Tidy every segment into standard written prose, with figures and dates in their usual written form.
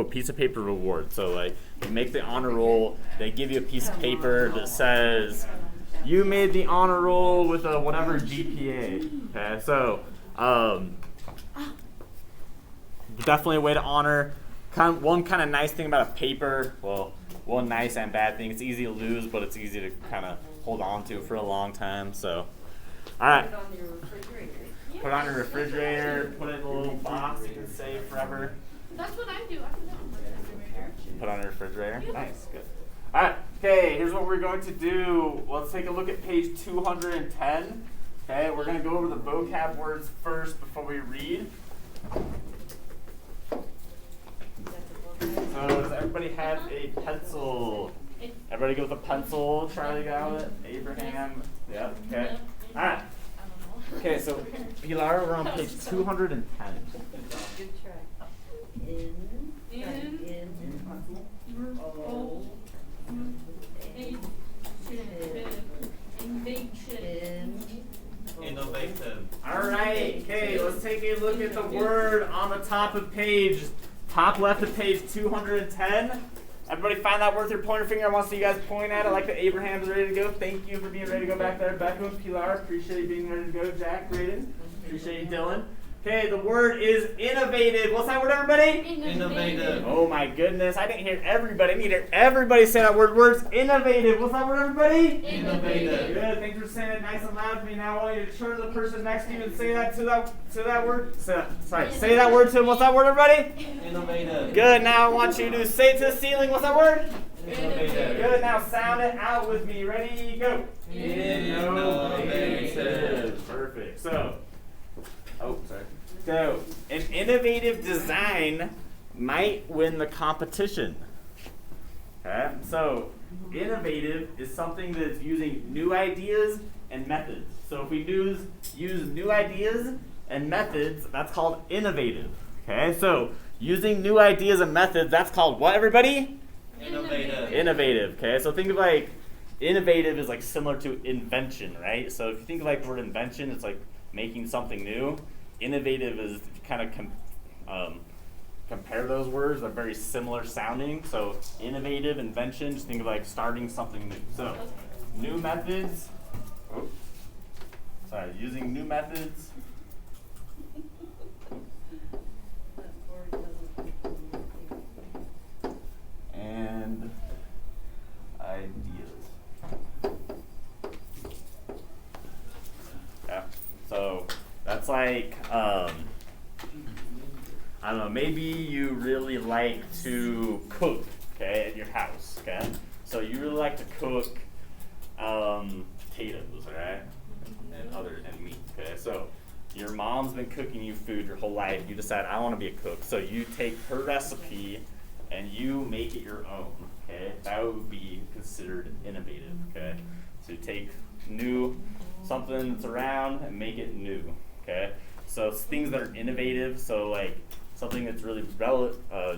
piece of paper reward. So like you make the honor roll, they give you a piece of paper that says you made the honor roll with a whatever GPA. Okay, so definitely a way to honor. One kind of nice thing about a paper, well, one nice and bad thing, it's easy to lose, but it's easy to kind of hold on to for a long time. So, all right. Put it on your refrigerator. Put it on your refrigerator, put it in a little box you can save forever. That's what I do. I put it on my refrigerator. Put it on your refrigerator? Yeah. Nice, good. All right, okay, here's what we're going to do. Let's take a look at page 210. Okay, we're going to go over the vocab words first before we read. So does everybody have a pencil? Everybody go with a pencil. Charlie got it. Abraham. Yeah. Okay. All right. Okay. So Pilar, we're on page 210. Good try. Innovative. All right. Okay. Let's take a look at the word on the top of page. Top left of page 210. Everybody find that word with your pointer finger. I want to see you guys point at it like that Abraham's ready to go. Thank you for being ready to go back there. Becca and Pilar, appreciate you being ready to go. Jack, Braden, appreciate you, Dylan. Okay, the word is innovative. What's that word, everybody? Innovative. Oh my goodness, I didn't hear everybody. I need to hear everybody say that word. Word's innovative. What's that word, everybody? Innovative. Good, thanks for saying it nice and loud to me. Now I want you to turn to the person next to you and say that to that word. Say that word to him. What's that word, everybody? Innovative. Good, now I want you to say it to the ceiling. What's that word? Innovative. Good, now sound it out with me. Ready, go. Innovative. Perfect. So an innovative design might win the competition. Okay, so innovative is something that's using new ideas and methods. So if we use new ideas and methods, that's called innovative. Okay, so using new ideas and methods, that's called what, everybody? Innovative. Innovative. Okay, so think of like innovative is like similar to invention, right? So if you think of like the word invention, it's like making something new. Innovative is kind of compare those words. They're very similar sounding. So innovative, invention, just think of like starting something new. So new methods. Using new methods. And ideas. Yeah. So that's like, I don't know, maybe you really like to cook, okay, at your house, okay? So you really like to cook potatoes, right? And meat, okay? So your mom's been cooking you food your whole life. You decide, I want to be a cook. So you take her recipe and you make it your own, okay? That would be considered innovative, okay? So you take something that's around and make it new, okay? So it's things that are innovative, so like something that's really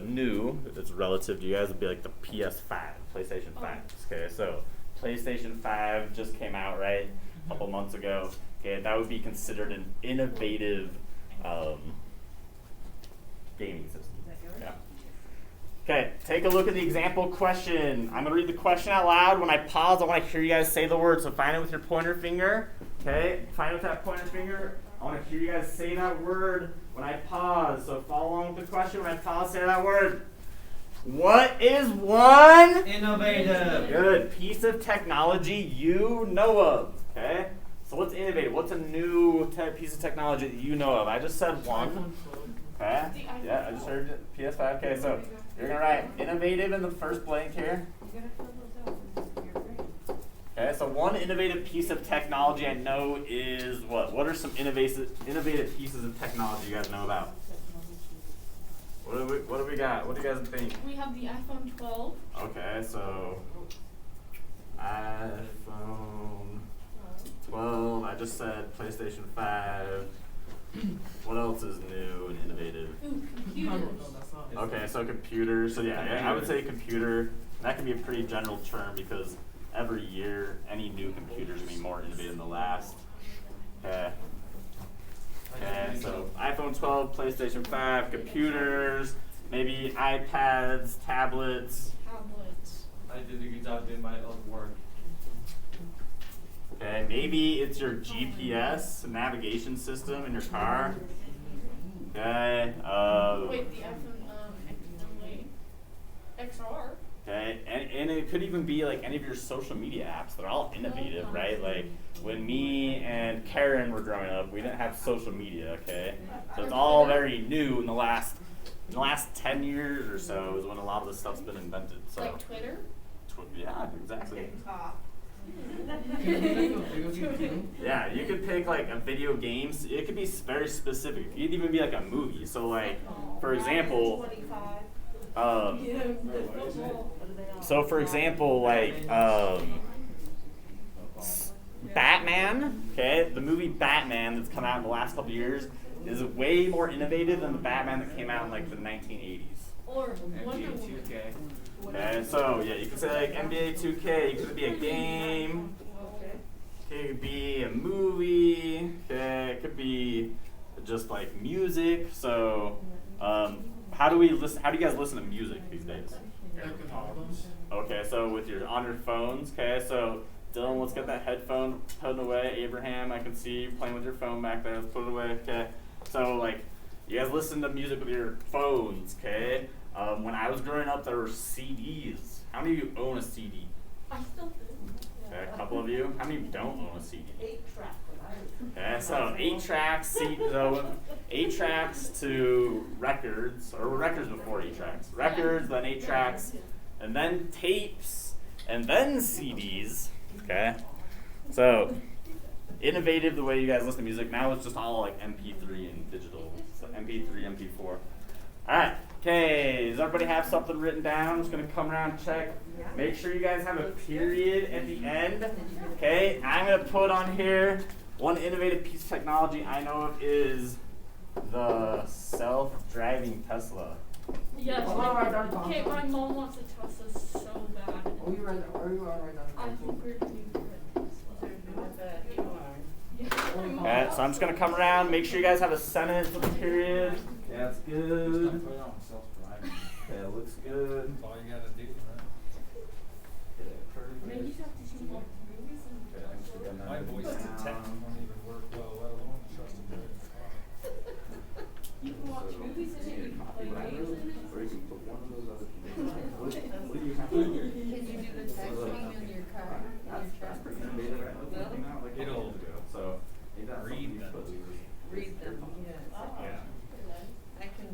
new, that's relative to you guys, would be like the PS5, PlayStation 5, okay? So PlayStation 5 just came out, right, a couple months ago, okay? That would be considered an innovative gaming system. Yeah. Okay, take a look at the example question. I'm going to read the question out loud. When I pause, I want to hear you guys say the word. So find it with your pointer finger. Okay, find it with that pointer finger. I want to hear you guys say that word when I pause. So follow along with the question. When I pause, say that word. What is one Innovative. good piece of technology you know of? Okay, so what's innovative? What's a new piece of technology that you know of? I just said one. Okay, yeah, I just heard it. PS5. Okay, so you're going to write innovative in the first blank here. Okay, so one innovative piece of technology I know is what? What are some innovative pieces of technology you guys know about? What do we got? What do you guys think? We have the iPhone 12. Okay, so iPhone 12. I just said PlayStation 5. What else is new and innovative? Computers. Okay, so computers. So yeah, I would say computer. That can be a pretty general term because every year, any new computer is going to be more innovative than the last. Okay. Okay, so iPhone 12, PlayStation 5, computers. maybe iPads, tablets. Tablets. I did a good job doing my own work. Okay, maybe it's your GPS navigation system in your car. Okay. Wait, the iPhone XR. Okay, and it could even be like any of your social media apps. They're all innovative, right? Like when me and Karen were growing up, we didn't have social media. Okay, so it's all very new in the last 10 years or so is when a lot of this stuff's been invented. So Like Twitter. Yeah, exactly. Yeah, you could pick like a video game. It could be very specific. It could even be like a movie. So like, for example, so for example, like Batman. Okay, the movie Batman that's come out in the last couple of years is way more innovative than the Batman that came out in like the 1980s. Or Wonder NBA Woman. 2K. Okay, so yeah, you could say like NBA 2K. It could be a game. It could be a movie. Okay, it could be just like music. So, how do we listen? How do you guys listen to music these days? Okay, so with on your phones. Okay, so Dylan, let's get that headphone put away. Abraham, I can see you playing with your phone back there. Let's put it away. Okay, so like you guys listen to music with your phones. Okay. When I was growing up, there were CDs. How many of you own a CD? I still do. Okay, a couple of you. How many of you don't own a CD? 8-track. Okay, so 8 tracks to records, or records before 8 tracks. Records, then 8 tracks, and then tapes, and then CDs. Okay, so innovative the way you guys listen to music. Now it's just all like MP3 and digital. So MP3, MP4. All right. Okay, does everybody have something written down? I'm just going to come around and check. Make sure you guys have a period at the end. Okay, I'm going to put on here one innovative piece of technology I know of is the self-driving Tesla. Yes. Oh, Okay, my mom wants a Tesla so bad. Are you right now? I think we're doing Okay, so I'm just going to come around, make sure you guys have a sentence with a period. Yeah, that's good. Okay, it looks good. That's all you gotta do, right? Yeah, Maybe you have to see more movies and My voice detector won't even work well, let alone trust a car. you can watch movies in it, you can play games in it. Or you can put one of those other things. What do you have? Can you do the texting in your car? That's pretty innovative, right? It came out like a It'll couple years ago, so maybe that's something you read put them. Read them, yes. Yeah. I can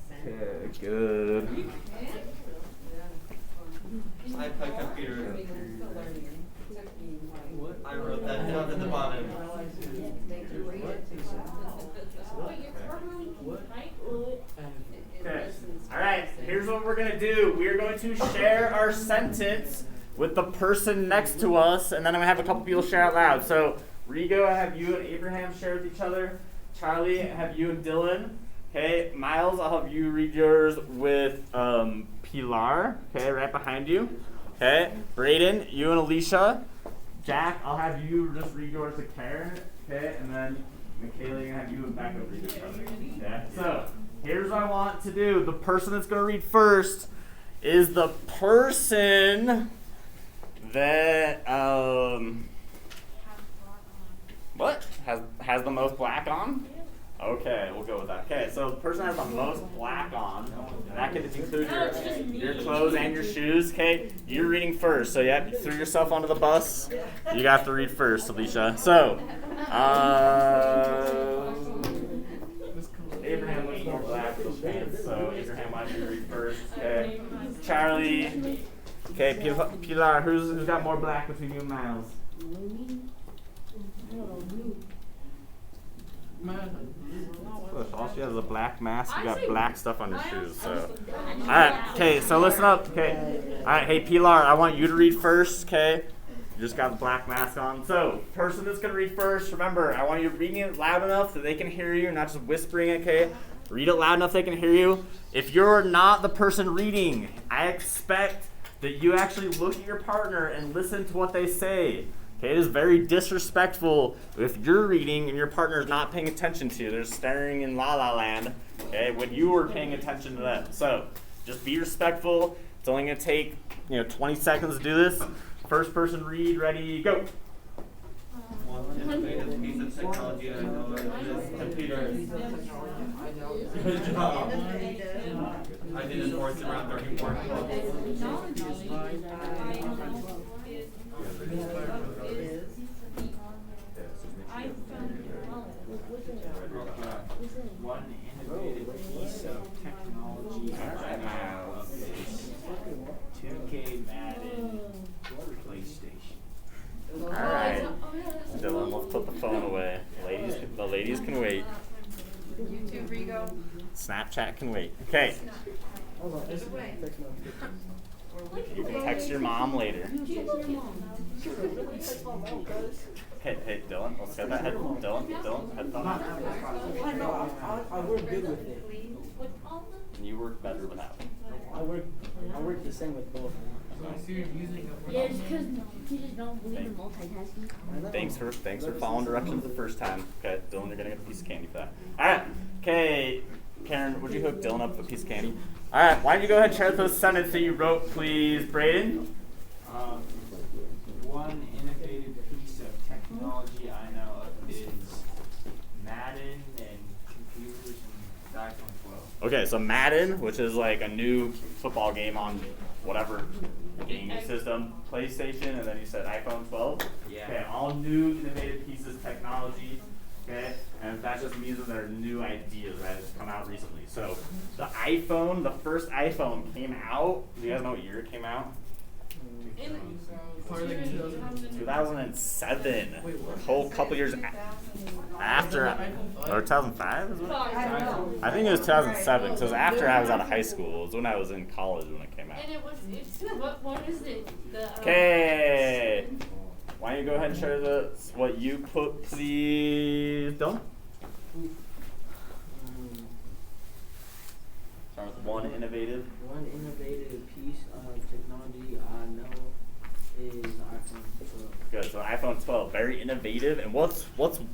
send. Okay, good. Yeah. iPad computer. I mean, I'm still learning. It took me like. I wrote that down at the bottom. They can read it too. Wait, your car really right? Okay. All right. Here's what we're gonna do. We are going to share our sentence with the person next to us, and then I'm gonna have a couple people share out loud. So, Rigo, I have you and Abraham share with each other. Charlie, I have you and Dylan. Okay, Miles, I'll have you read yours with Pilar. Okay, right behind you. Okay, Brayden, you and Alicia. Jack, I'll have you just read yours to Karen. Okay, and then Michaela, you're gonna have you and back over read each other. Okay, so here's what I want to do. The person that's gonna read first is the person that what has the most black on. Okay, we'll go with that. Okay, so the person that has the most black on, and that can include your clothes and your shoes. Okay, you're reading first. So yeah, you threw yourself onto the bus. You have to read first, Alicia. So, Abraham looks more black with those pants. So Abraham, why don't you read first? Okay, Charlie. Okay, Pilar, who's got more black between you and Miles? All she has is a black mask. You got black stuff on your shoes. So, all right. Okay. So listen up. Okay. All right. Hey, Pilar, I want you to read first. Okay. You just got the black mask on. So, person that's gonna read first. Remember, I want you reading it loud enough that they can hear you, not just whispering. Okay. Read it loud enough they can hear you. If you're not the person reading, I expect that you actually look at your partner and listen to what they say. Okay, it is very disrespectful if you're reading and your partner's not paying attention to you. They're staring in la la land, okay, when you are paying attention to them. So just be respectful. It's only going to take 20 seconds to do this. First person read, ready, go. One innovative piece of technology I know is computers. Good job. I did it worth around 34 One innovative piece of technology I know of is 2K Madden PlayStation. All right. Dylan, let's put the phone away. The ladies can wait. YouTube, Rigo. Snapchat can wait. Okay. Hold on. This way. Text message. You can text your mom later. Hey, Dylan, let's get that head. Dylan, headphone on. I know, I work good with it. You work better without it. I work the same with both. Yeah, it's because you just don't believe in multitasking. I know. Thanks for following directions the first time. Okay, Dylan, you're gonna get a piece of candy for that. All right. Okay, Karen, would you hook Dylan up with a piece of candy? All right. Why don't you go ahead and share those sentences that you wrote, please, Brayden? One innovative piece of technology I know of is Madden and computers and the iPhone 12. Okay, so Madden, which is like a new football game on whatever gaming system, PlayStation, and then you said iPhone 12. Yeah. Okay, all new innovative pieces of technology. Okay, and that just means that they're new ideas that have come out recently. So the iPhone, the first iPhone came out. Do you guys know what year it came out? 2007. A whole couple years after, or 2005 is it? I think it was 2007 because it was after I was out of high school. It was when I was in college when it came out. And it's what is it? Okay. Why don't you go ahead and share what you put, please, Dylan? Start with one innovative. One innovative piece of technology I know is iPhone 12. Good. So iPhone 12, very innovative. And what's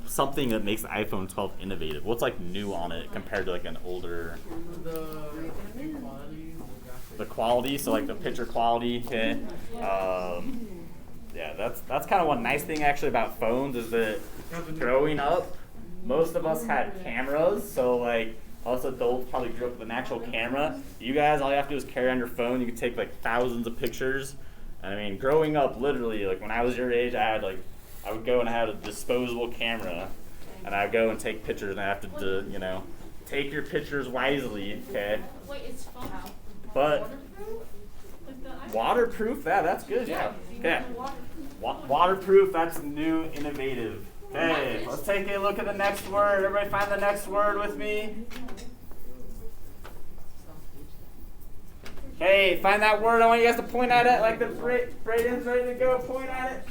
something that makes the iPhone 12 innovative? What's like new on it compared to like an older? The quality. So like the picture quality. Okay. Yeah, that's kind of one nice thing actually about phones is that growing up, most of us had cameras. So like us adults probably grew up with an actual camera. You guys, all you have to do is carry on your phone. You can take like thousands of pictures. I mean, growing up, literally, like when I was your age, I would go and I had a disposable camera, and I'd go and take pictures, and I have to, take your pictures wisely, okay? Wait, it's phone. But Waterproof? Like the iPhone? waterproof, that's good, yeah. Okay. Waterproof, that's new, innovative. Okay, let's take a look at the next word. Everybody find the next word with me. Okay, find that word. I want you guys to point at it like the Braden's ready to go. Point at it.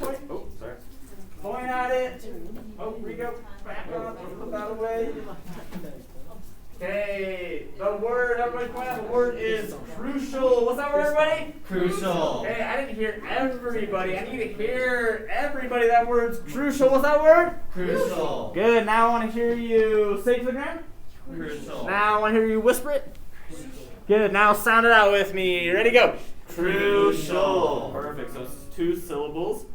Point at it. Oh, Rico, back up. Put that away. Okay, the word, everybody point out the word is crucial. What's that word, everybody? Crucial. Okay, I didn't hear everybody. I need to hear everybody. That word's crucial. What's that word? Crucial. Good, now I want to hear you say it to the ground. Crucial. Now I want to hear you whisper it. Good, now sound it out with me. Ready, go. Crucial. Perfect, so it's 2 syllables.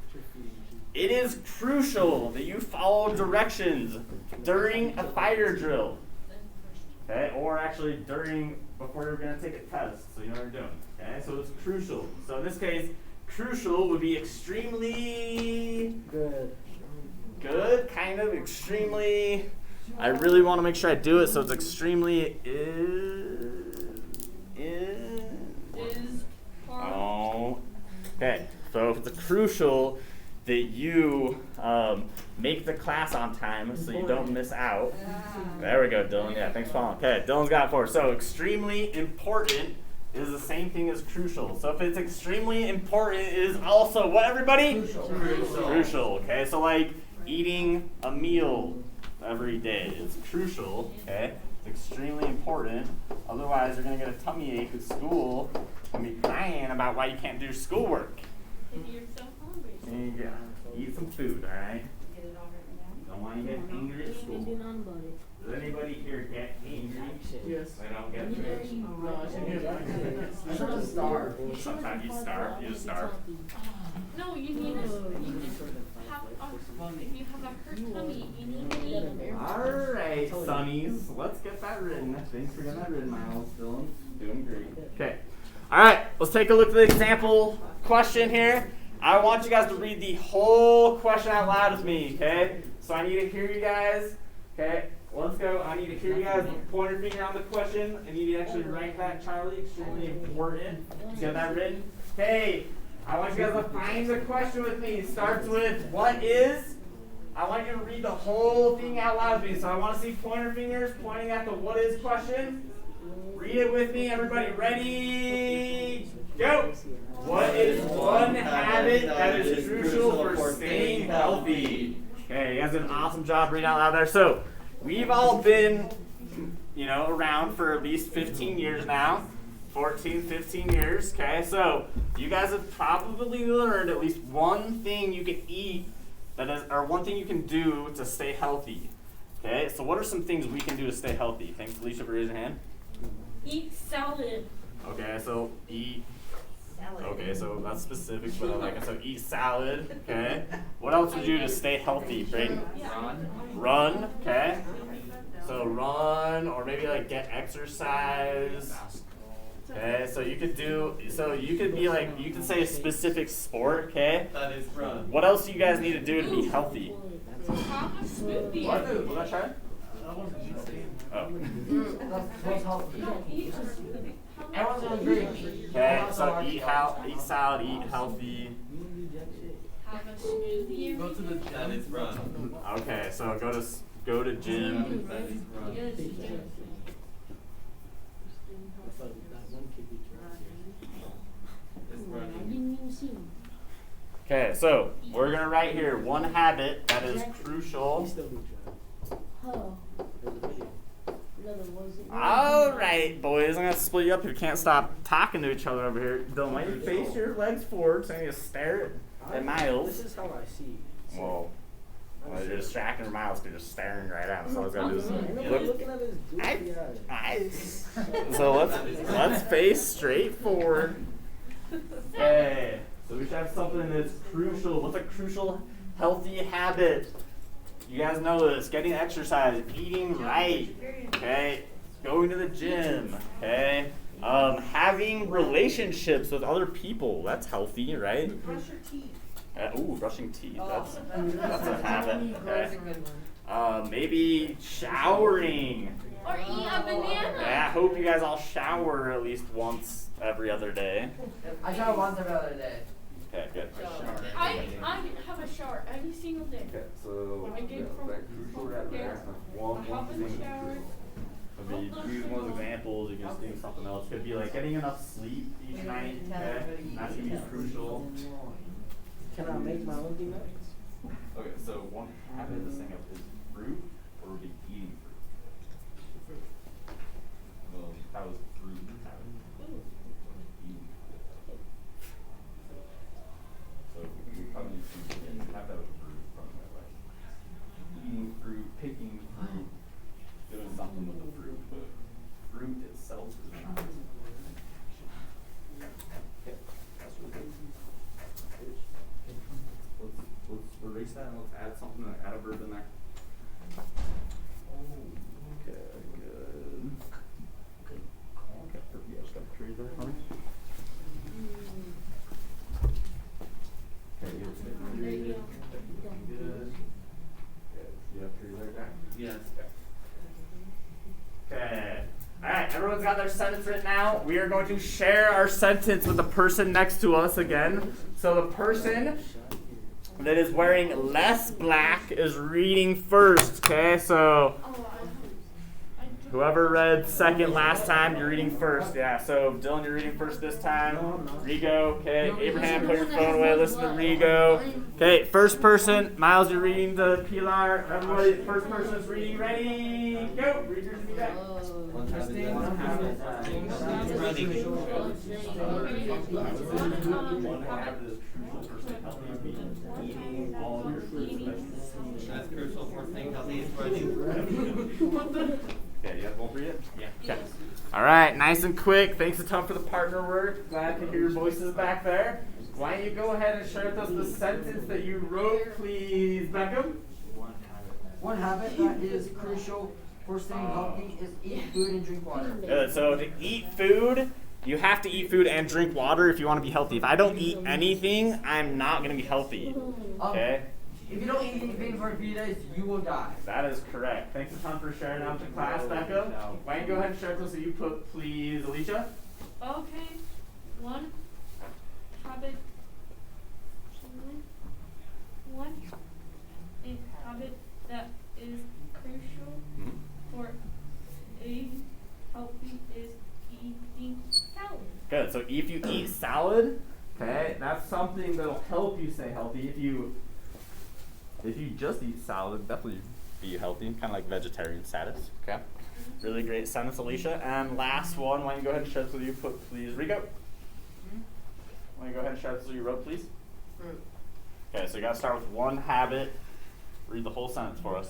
It is crucial that you follow directions during a fire drill. Okay, or actually before you're going to take a test, so you know what you're doing. Okay, so it's crucial. So in this case, crucial would be extremely good, kind of, extremely. I really want to make sure I do it, so it's extremely Oh. Okay, so if it's crucial that you make the class on time so you don't miss out. There we go, Dylan. Yeah, thanks for following. Okay, Dylan's got it for us. So extremely important is the same thing as crucial. So if it's extremely important, it is also what, everybody? Crucial. Okay, so like eating a meal every day is crucial. Okay, it's extremely important. Otherwise, you're gonna get a tummy ache at school and be crying about why you can't do schoolwork. Is your cell phone? And yeah, eat some food, alright? Don't want to get angry at school. Does anybody here get angry? Yes. They don't get angry. I should have starved. Sometimes you starve. You just starve. No, you need to have if you have a hurt tummy, you need to eat. Alright, Sonnies. Let's get that written. Thanks for getting that written, Miles. Dylan, doing great. Okay. Alright, let's take a look at the example question here. I want you guys to read the whole question out loud with me, okay? So I need to hear you guys. Okay, let's go. I need to hear you guys point your finger on the question. I need you to actually write that, Charlie. Extremely important. Get that written. Okay, I want you guys to find the question with me. It starts with what is. I want you to read the whole thing out loud with me. So I want to see pointer fingers pointing at the what is question. Read it with me. Everybody ready? Go. What is one habit that is crucial for staying healthy? Okay, you guys did an awesome job reading out loud there. So, we've all been, around for at least 15 years now. 14, 15 years, okay? So, you guys have probably learned at least one thing you can eat or one thing you can do to stay healthy. Okay, so what are some things we can do to stay healthy? Thanks, Felicia, for raising your hand. Eat salad. Okay, so eat. Okay, so that's specific, but I like it. So eat salad, okay? What else would you do to stay healthy, Brayden? Run, okay? So run, or maybe like get exercise. Okay, so you could say a specific sport, okay? That is run. What else do you guys need to do to be healthy? Have a smoothie. What? Was that try? Oh. No, eat a smoothie. Everyone's gonna agree. Okay, so eat salad, eat healthy. Have a smoothie. Go to the gym. That is run. Okay, so go to gym. That is run. It's running. Okay, so we're gonna write here one habit that is crucial. Alright, boys, I'm gonna split you up. You can't stop talking to each other over here. Don't let you face your legs forward so you stare at Miles. This is how I see. Well, you're distracting Miles because you're staring right at him. So what's gonna do is Look, looking at his goofy eyes. So let's face straight forward. Okay. So we should have something that's crucial. What's a crucial healthy habit? You guys know this. Getting exercise, eating right, okay? Going to the gym, okay? Having relationships with other people. That's healthy, right? Brush your teeth. Brushing teeth. That's a habit, okay? Maybe showering. Or eat a banana. Yeah, I hope you guys all shower at least once every other day. I shower once every other day. Okay, good. I have a shower every single day. Okay, so I get from there. one I hop in the thing. shower. If you use one of those examples, you can just do something else. Could be like getting enough sleep each night. Okay, that's gonna be crucial. Can I make my own dinner? Okay, so one habit this thing up is fruit, or would be eating fruit. Well, how is fruit habit? Eating. So we probably have that with fruit, probably like eating fruit, picking fruit, doing something with the fruit, but fruit itself is not. Okay, that's really good. Let's erase that and let's add something, add a verb in there. Okay, good. Okay, yeah, just got the tree there, honey. Okay, good. Good. You have trees like that? Yes. Okay. Alright, everyone's got their sentence written out. We are going to share our sentence with the person next to us again. So the person that is wearing less black is reading first, okay? So whoever read second last time, you're reading first. Yeah, so Dylan, you're reading first this time. Rigo, okay. Abraham, put your phone away, listen to Rigo. Okay, first person. Miles, you're reading to Pilar. Everybody, first person is reading. Ready? Go! Read yours to me back. One habit running. One habit is crucial for staying healthy. eating all your fruits and vegetables. That's crucial for staying healthy and spreading. Okay, you guys won't read it? Yeah. Okay. All right, nice and quick. Thanks a ton for the partner work. Glad to hear your voices back there. Why don't you go ahead and share with us the sentence that you wrote, please, Beckham? One habit that is crucial for staying healthy is eat food and drink water. Good. So to eat food, you have to eat food and drink water if you want to be healthy. If I don't eat anything, I'm not going to be healthy. Okay? If you don't eat anything for a few days, you will die. That is correct. Thanks a ton for sharing out to class, Beckham. Why don't you go ahead and share with us so you put, please, Alicia? Okay. One habit. One habit that is crucial for a healthy is eating salad. Good. So if you eat salad, okay, that's something that'll help you stay healthy. If you just eat salad, definitely be healthy, kind of like vegetarian status. Okay. Really great sentence, Alicia. And last one, why don't you go ahead and share this with you, put, please, Rico. Why don't you go ahead and share this with you, wrote, please. Fruit. Okay, so you gotta start with one habit. Read the whole sentence for us.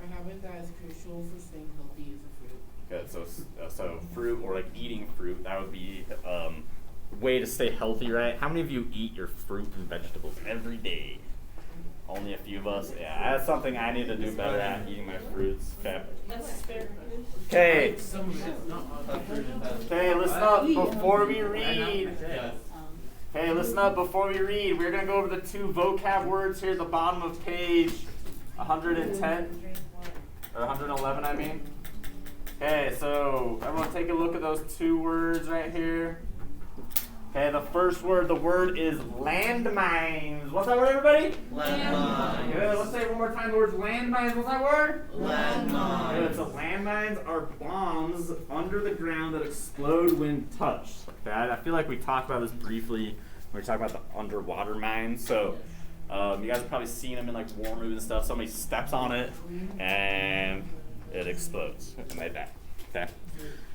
A habit that is crucial for staying healthy is a fruit. Good. So fruit or like eating fruit, that would be way to stay healthy, right? How many of you eat your fruit and vegetables every day? Only a few of us. Yeah, that's something I need to do better at, eating my fruits. Okay. That's asparagus. Okay. Some of it's not all fruit and vegetables. Okay, listen up before we read. Yes. Hey, listen up before we read. We're going to go over the two vocab words here at the bottom of page 110. Or 111, I mean. Okay, so everyone take a look at those two words right here. Okay, the first word, the word is landmines. What's that word, everybody? Landmines. Good, let's say it one more time. The word's landmines. What's that word? Landmines. Good, so landmines are bombs under the ground that explode when touched. Okay, I feel like we talked about this briefly when we talked about the underwater mines. So you guys have probably seen them in like war movies and stuff. Somebody steps on it and it explodes and they die. Okay.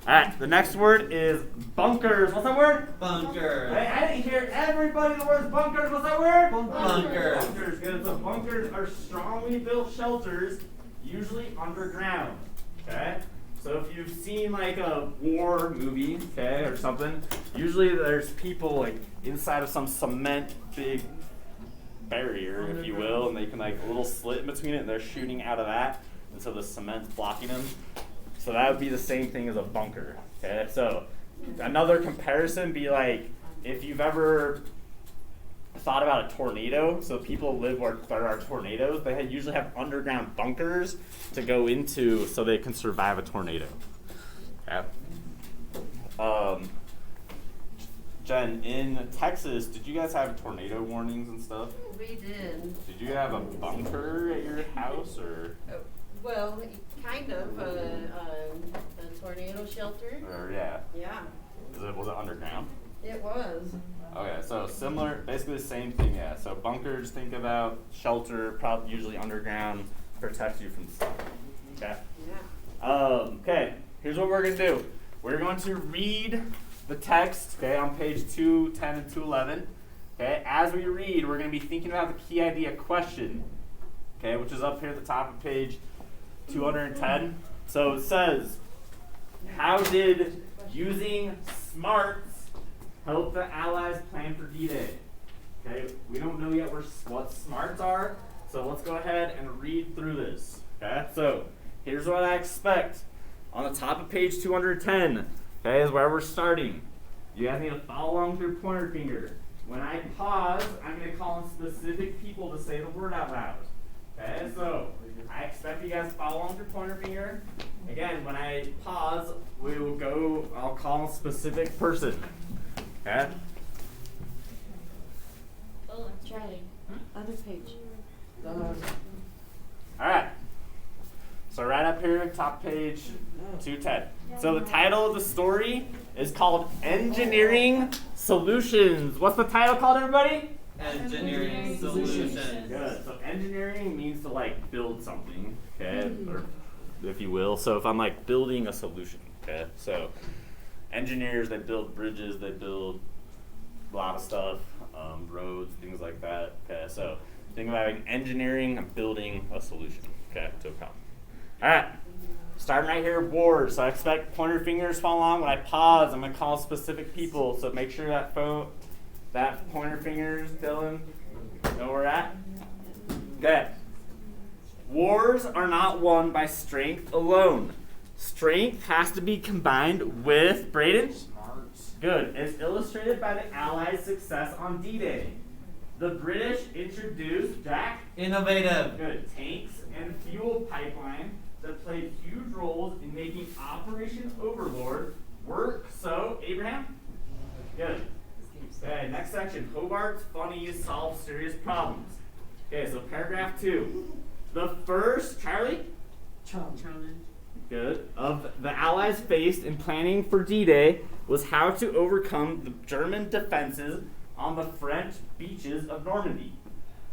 All right, the next word is bunkers. What's that word? Bunker. Hey, I didn't hear everybody the word bunkers. What's that word? Bunker. Bunkers. Good. So bunkers are strongly built shelters, usually underground. Okay. So if you've seen like a war movie, okay, or something, usually there's people like inside of some cement big barrier, if you will, and they can like a little slit in between it, and they're shooting out of that, and so the cement's blocking them. So that would be the same thing as a bunker. Okay, so another comparison be like if you've ever thought about a tornado. So people live where there are tornadoes. They usually have underground bunkers to go into so they can survive a tornado. Okay. Jen, in Texas, did you guys have tornado warnings and stuff? We did. Did you have a bunker at your house or? Well, kind of a tornado shelter. Or yeah. Yeah, Was it underground? it was. Okay, so similar, basically the same thing, yeah. So bunkers, think about shelter, probably usually underground, protects you from stuff. Okay. Yeah. Okay, here's what we're gonna do. We're going to read the text, okay, on page 210 and 211. Okay, as we read, we're gonna be thinking about the key idea question, okay, which is up here at the top of page 210. So it says, how did using smarts help the Allies plan for D-Day? Okay, we don't know yet what smarts are, so let's go ahead and read through this. Okay, so here's what I expect. On the top of page 210, okay, is where we're starting. You guys need to follow along with your pointer finger. When I pause, I'm going to call on specific people to say the word out loud. Okay, so I expect you guys to follow along with your pointer finger. Again, when I pause, I'll call a specific person. Okay? Oh, that's right. Other page. Alright. So right up here, top page 210. So the title of the story is called Engineering Solutions. What's the title called, everybody? Engineering solutions. Good. So engineering means to like build something, okay, or if you will. So if I'm like building a solution, okay. So engineers, they build bridges, they build a lot of stuff. roads, things like that. Okay, so think about engineering and building a solution, okay, to a problem. All right, starting right here, wars. So I expect pointer fingers to follow along. When I pause, I'm gonna call specific people. So make sure that pointer fingers, Dylan, know where we're at. Okay. Wars are not won by strength alone. Strength has to be combined with, Braden? Smarts. Good. It's illustrated by the Allies' success on D-Day. The British introduced, Jack? Innovative. Good. Tanks and fuel pipeline that played huge roles in making Operation Overlord work. So, Abraham? Good. Okay, next section. Hobart's funnies solve serious problems. Okay, so paragraph 2. The first, Charlie? Challenge. Good. Of the Allies faced in planning for D-Day was how to overcome the German defenses on the French beaches of Normandy.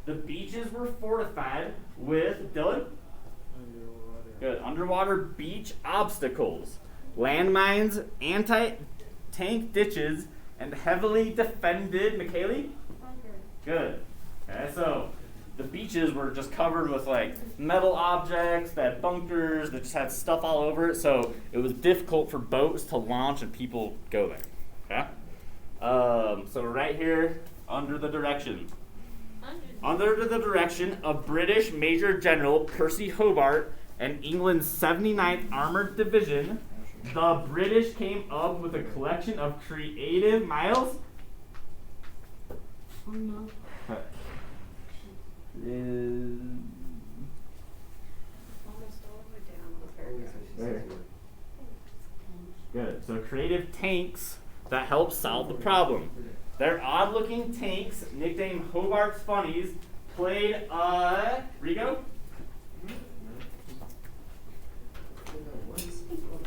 The beaches were fortified with, Dylan? Good. Underwater beach obstacles, landmines, anti-tank ditches, and heavily defended, McKaylee? Good. Okay, so the beaches were just covered with like metal objects, that bunkers, that just had stuff all over it, so it was difficult for boats to launch and people go there. Okay? So right here, under the direction of British Major General Percy Hobart and England's 79th Armored Division, the British came up with a collection of creative, Miles? Oh no. Almost all the way down the paragraph. There. Good. So creative tanks that help solve the problem. They're odd-looking tanks, nicknamed Hobart's Funnies, played Rico?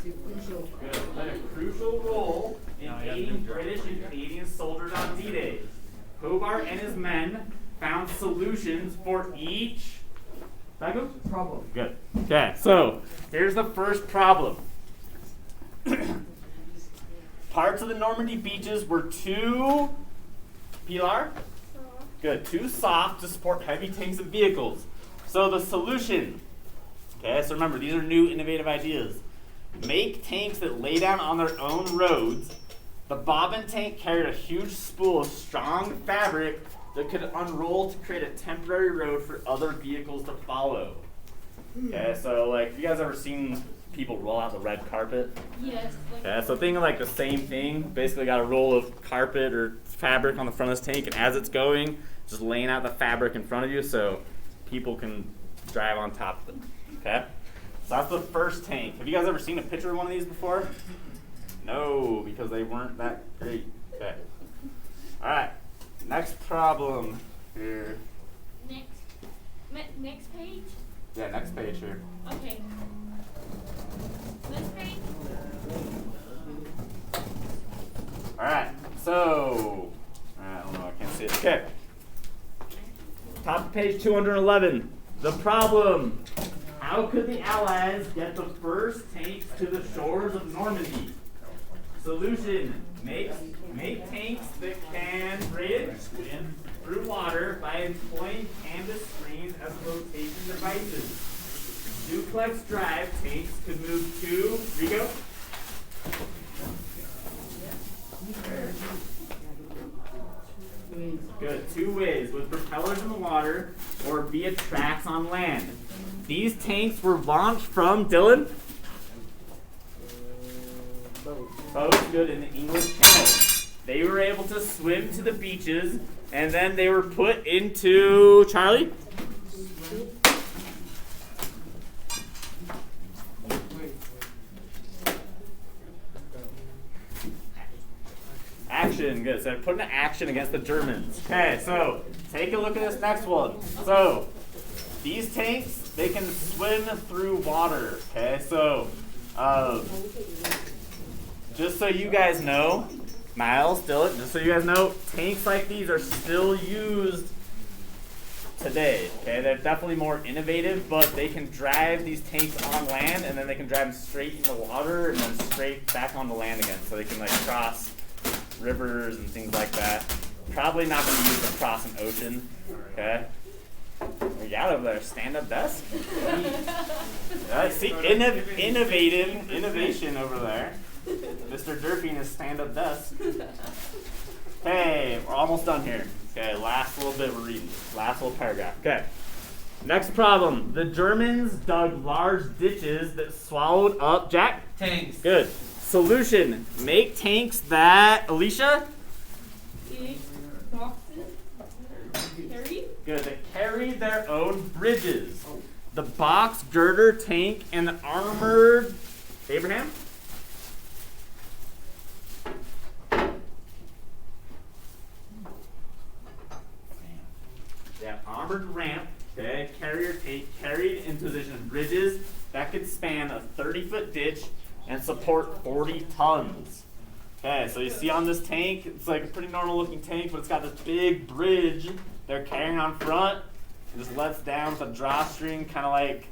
Good. Played a crucial role in aiding British and Canadian soldiers on D-Day. Hobart and his men found solutions for each Problem. Good. Okay, so here's the first problem. Parts of the Normandy beaches were too, Pilar? Good, too soft to support heavy tanks and vehicles. So the solution, okay, so remember, these are new innovative ideas. Make tanks that lay down on their own roads. The bobbin tank carried a huge spool of strong fabric that could unroll to create a temporary road for other vehicles to follow. Okay, so like, have you guys ever seen people roll out the red carpet? Yes. Like, Okay, so think of like the same thing. Basically got a roll of carpet or fabric on the front of this tank, and as it's going, just laying out the fabric in front of you so people can drive on top of it. Okay? So that's the first tank. Have you guys ever seen a picture of one of these before? No, because they weren't that great. Okay. Alright. Next problem here. next page. Yeah, next page here. Okay. This page. Alright, so I don't know, I can't see it. Okay. Top of page 211. The problem. How could the Allies get the first tanks to the shores of Normandy? Solution. Make tanks that can swim through water by employing canvas screens as flotation devices. Duplex drive tanks could move to Rico. Good. 2 ways, with propellers in the water or via tracks on land. These tanks were launched from Dylan. Boats. Good, in the English Channel. They were able to swim to the beaches, and then they were put into Charlie. Action. Good. So they're putting action against the Germans. Okay, so take a look at this next one. So these tanks, they can swim through water. Okay, so just so you guys know, Miles, Dylan, just so you guys know, tanks like these are still used today. Okay, they're definitely more innovative, but they can drive these tanks on land, and then they can drive them straight into water and then straight back onto land again. So they can like cross rivers and things like that. Probably not going to use it across an ocean. Okay. We got over there. Stand-up desk. See, innovation over there. Mr. Durfee and his stand-up desk. Hey, we're almost done here. Okay, last little bit we're reading. Last little paragraph. Okay. Next problem. The Germans dug large ditches that swallowed up, Jack? Tanks. Good. Solution. Make tanks that, Alicia? Big boxes. Carry. Good. That carry their own bridges. The box, girder, tank, and the armored, Abraham? Yeah, armored ramp, okay, carrier tank carried in position of bridges that could span a 30-foot ditch and support 40 tons. Okay, so you see on this tank, it's like a pretty normal looking tank, but it's got this big bridge they're carrying on front. It just lets down with a drawstring, kind of like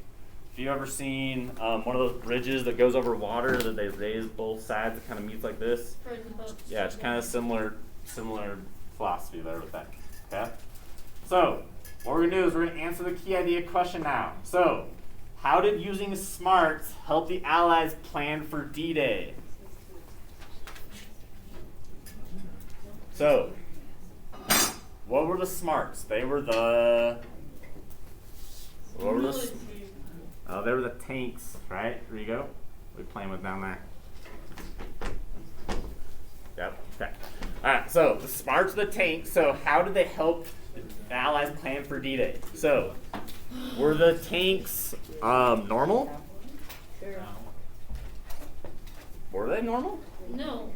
if you've ever seen one of those bridges that goes over water that they raise both sides, it kind of meets like this. Yeah, it's kind of similar philosophy there with that. Okay. So, what we're going to do is we're going to answer the key idea question now. So, how did using smarts help the Allies plan for D-Day? So, what were the smarts? They were the... What were the... they were the tanks, right? There you go. We're playing with down there. Yep, okay. Alright, so the smarts are the tanks. So, how did they help the Allies plan for D-Day? So, were the tanks normal? Sure. Were they normal? No.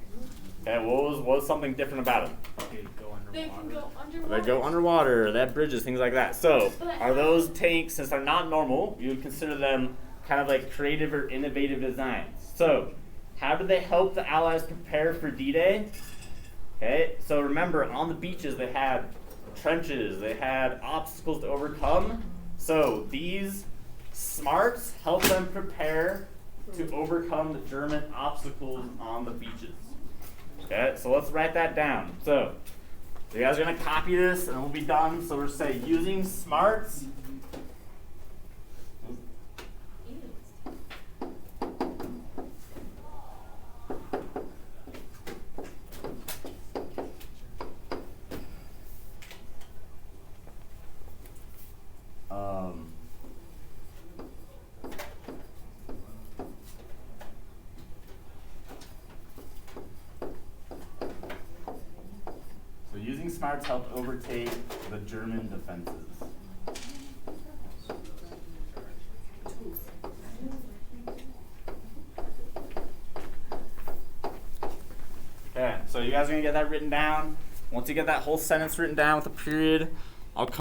Okay, what was something different about them? They can go underwater. They go underwater, they have bridges, things like that. So, are those tanks, since they're not normal, you would consider them kind of like creative or innovative designs. So, how did they help the Allies prepare for D-Day? Okay, so remember, on the beaches they had trenches, they had obstacles to overcome. So these smarts help them prepare to overcome the German obstacles on the beaches. Okay, so let's write that down. So you guys are going to copy this and we'll be done. So we're say using smarts. So using smarts helped overtake the German defenses. Okay, so you guys are going to get that written down. Once you get that whole sentence written down with a period, I'll come